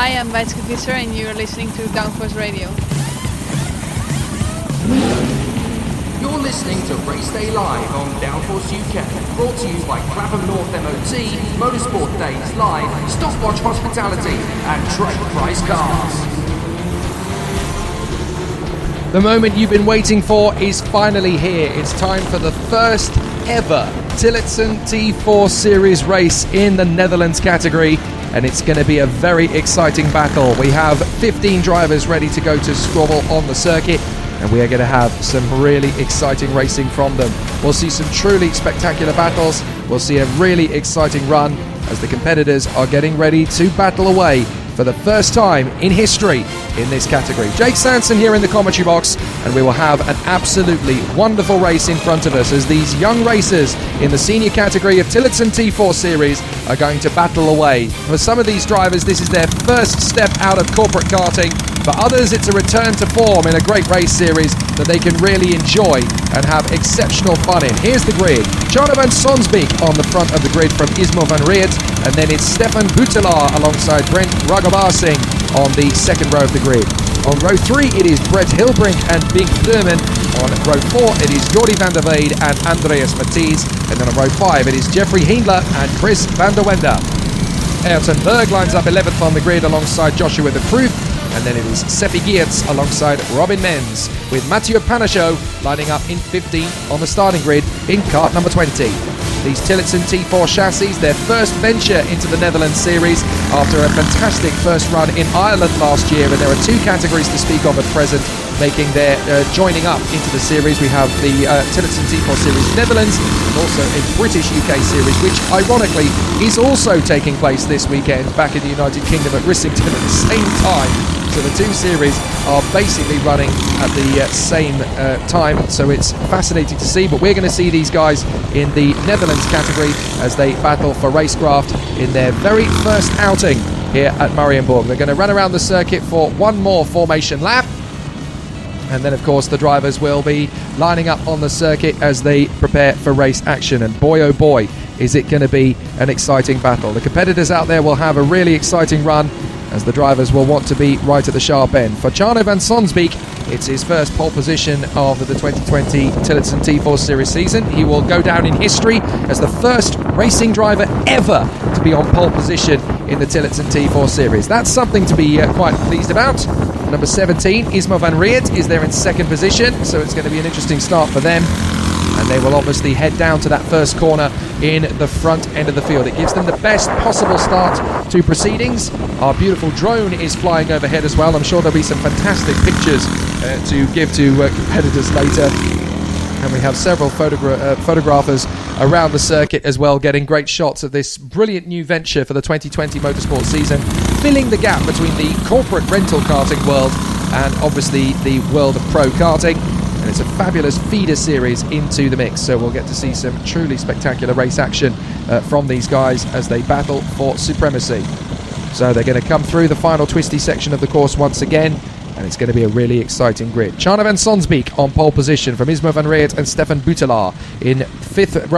Hi, I'm Bijtske Visser and you're listening to Downforce Radio. You're listening to Race Day Live on Downforce UK, brought to you by Clapham North MOT, Motorsport Days Live, Stopwatch Hospitality and Trade Price Cars. The moment you've been waiting for is finally here. It's time for the first ever Tillotson T4 Series race in the Netherlands category, and it's going to be a very exciting battle. We have 15 drivers ready to go to Scrobble on the circuit, and we are going to have some really exciting racing from them. We'll see some truly spectacular battles. We'll see a really exciting run as the competitors are getting ready to battle away for the first time in history in this category. Jake Sanson here in the commentary box, and we will have an absolutely wonderful race in front of us as these young racers in the senior category of Tillotson T4 Series are going to battle away. For some of these drivers, this is their first step out of corporate karting. For others, it's a return to form in a great race series that they can really enjoy and have exceptional fun in. Here's the grid. Tjarno van Sonsbeek on the front of the grid from Ismo van Reert, and then it's Stefan Boutelaar alongside Brent Ragabarsing on the second row of the grid. On row 3, it is Brett Hilbrink and Bink Blumen. On row 4, it is Jordi van der Weide and Andreas Mathies. And then on row 5, it is Jeffrey Hindler and Chris van der Wende. Ayrton Berg lines up 11th on the grid alongside Joshua de Kruif. And then it is Seppi Geerts alongside Robin Menz, with Mathieu Panachot lining up in 15th on the starting grid in kart number 20. These Tillotson T4 chassis, their first venture into the Netherlands series after a fantastic first run in Ireland last year, and there are two categories to speak of at present making their joining up into the series. We have the Tillotson T4 Series Netherlands and also a British UK series, which ironically is also taking place this weekend back in the United Kingdom at Rissington at the same time. So the two series are basically running at the same time, so it's fascinating to see. But we're going to see these guys in the Netherlands category as they battle for racecraft in their very first outing here at Mariembourg. They're going to run around the circuit for one more formation lap, and then of course the drivers will be lining up on the circuit as they prepare for race action. And boy oh boy, is it going to be an exciting battle. The competitors out there will have a really exciting run, as the drivers will want to be right at the sharp end. For Tjarno van Sonsbeek, it's his first pole position of the 2020 Tillotson T4 Series season. He will go down in history as the first racing driver ever to be on pole position in the Tillotson T4 Series. That's something to be quite pleased about. Number 17, Ismo van Reert, is there in second position, so it's going to be an interesting start for them. And they will obviously head down to that first corner in the front end of the field. It gives them the best possible start to proceedings. Our beautiful drone is flying overhead as well. I'm sure there'll be some fantastic pictures to give to competitors later. And we have several photographers around the circuit as well, getting great shots of this brilliant new venture for the 2020 motorsport season, filling the gap between the corporate rental karting world and obviously the world of pro karting. And it's a fabulous feeder series into the mix, so we'll get to see some truly spectacular race action from these guys as they battle for supremacy. So they're going to come through the final twisty section of the course once again, and it's going to be a really exciting grid. Tjarno van Sonsbeek on pole position from Ismo van Reert and Stefan Boutelaar. In third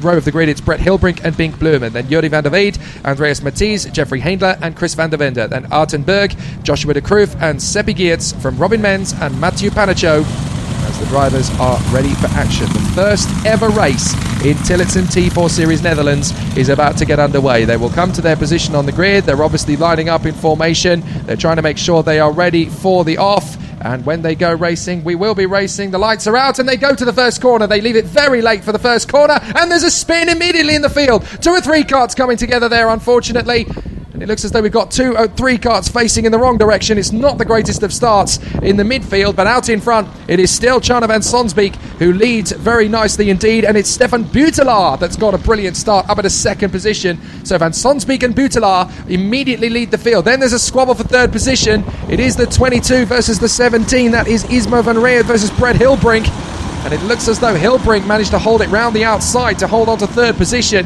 row of the grid, it's Brett Hilbrink and Bink Blumen. Then Jordi van der Weide, Andreas Mathies, Jeffrey Hindler and Chris van der Wende. Then Ayrton Berg, Joshua de Kruif and Seppi Geerts from Robin Menz and Mathieu Panachot, as the drivers are ready for action. The first ever race in Tillotson T4 Series Netherlands is about to get underway. They will come to their position on the grid. They're obviously lining up in formation. They're trying to make sure they are ready for the off. And when they go racing, we will be racing. The lights are out and they go to the first corner. They leave it very late for the first corner, and there's a spin immediately in the field. 2 or 3 karts coming together there, unfortunately. And it looks as though we've got 2 or 3 karts facing in the wrong direction. It's not the greatest of starts in the midfield, but out in front, it is still Tjarno van Sonsbeek who leads very nicely indeed, and it's Stefan Boutelaar that's got a brilliant start up at a second position. So Van Sonsbeek and Boutelaar immediately lead the field. Then there's a squabble for third position. It is the 22 versus the 17. That is Ismo van Reert versus Brett Hilbrink. And it looks as though Hilbrink managed to hold it round the outside to hold on to third position.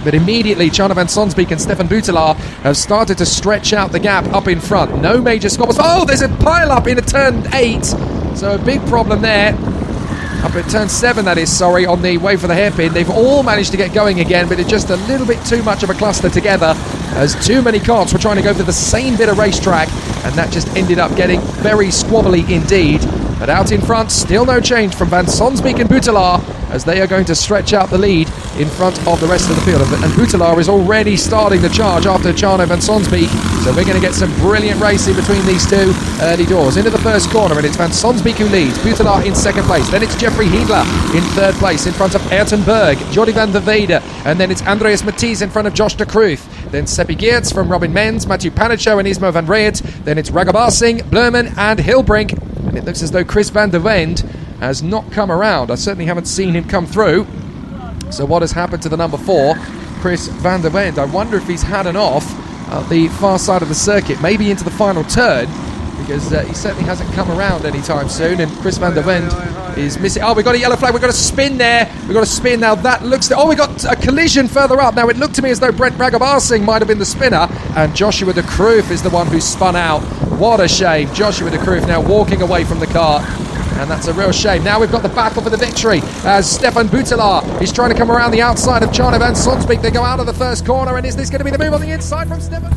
But immediately, Tjarno van Sonsbeek and Stefan Boutelaar have started to stretch out the gap up in front. No major squabbles. Oh, there's a pile-up in a turn 8. So a big problem there. up at turn 7, that is, sorry, on the way for the hairpin. They've all managed to get going again, but it's just a little bit too much of a cluster together, as too many carts were trying to go for the same bit of racetrack, and that just ended up getting very squabbly indeed. But out in front, still no change from Van Sonsbeek and Boutelaar, as they are going to stretch out the lead in front of the rest of the field. And Boutelaar is already starting the charge after Jarno Van Sonsbeek, so we're going to get some brilliant racing between these two early doors. Into the first corner, and it's Van Sonsbeek who leads, Boutelaar in second place, then it's Jeffrey Hiedler in third place in front of Ayrton Berg, Jordi van der Weide, and then it's Andreas Mathies in front of Josh de Kruif, then Seppi Geerts from Robin Menz, Mathieu Panicho and Ismo van Reert, then it's Ragabarsing, Blerman and Hilbrink, and it looks as though Chris van der Wend has not come around. I certainly haven't seen him come through. So what has happened to the number 4, Chris van der Wend? I wonder if he's had an off at the far side of the circuit, maybe into the final turn, because he certainly hasn't come around anytime soon, and Chris van der Wend is missing. Oh, we've got a yellow flag, we've got a spin there, we've got a spin now. That looks, oh, we got a collision further up. Now it looked to me as though Brent Ragabarsing might have been the spinner, and Joshua de Kruif is the one who spun out. What a shame. Joshua de Kruif now walking away from the car, and that's a real shame. Now we've got the battle for the victory as Stefan Boutelaar is trying to come around the outside of Jarno Van Sonsbeek. They go out of the first corner, and is this going to be the move on the inside from Stefan?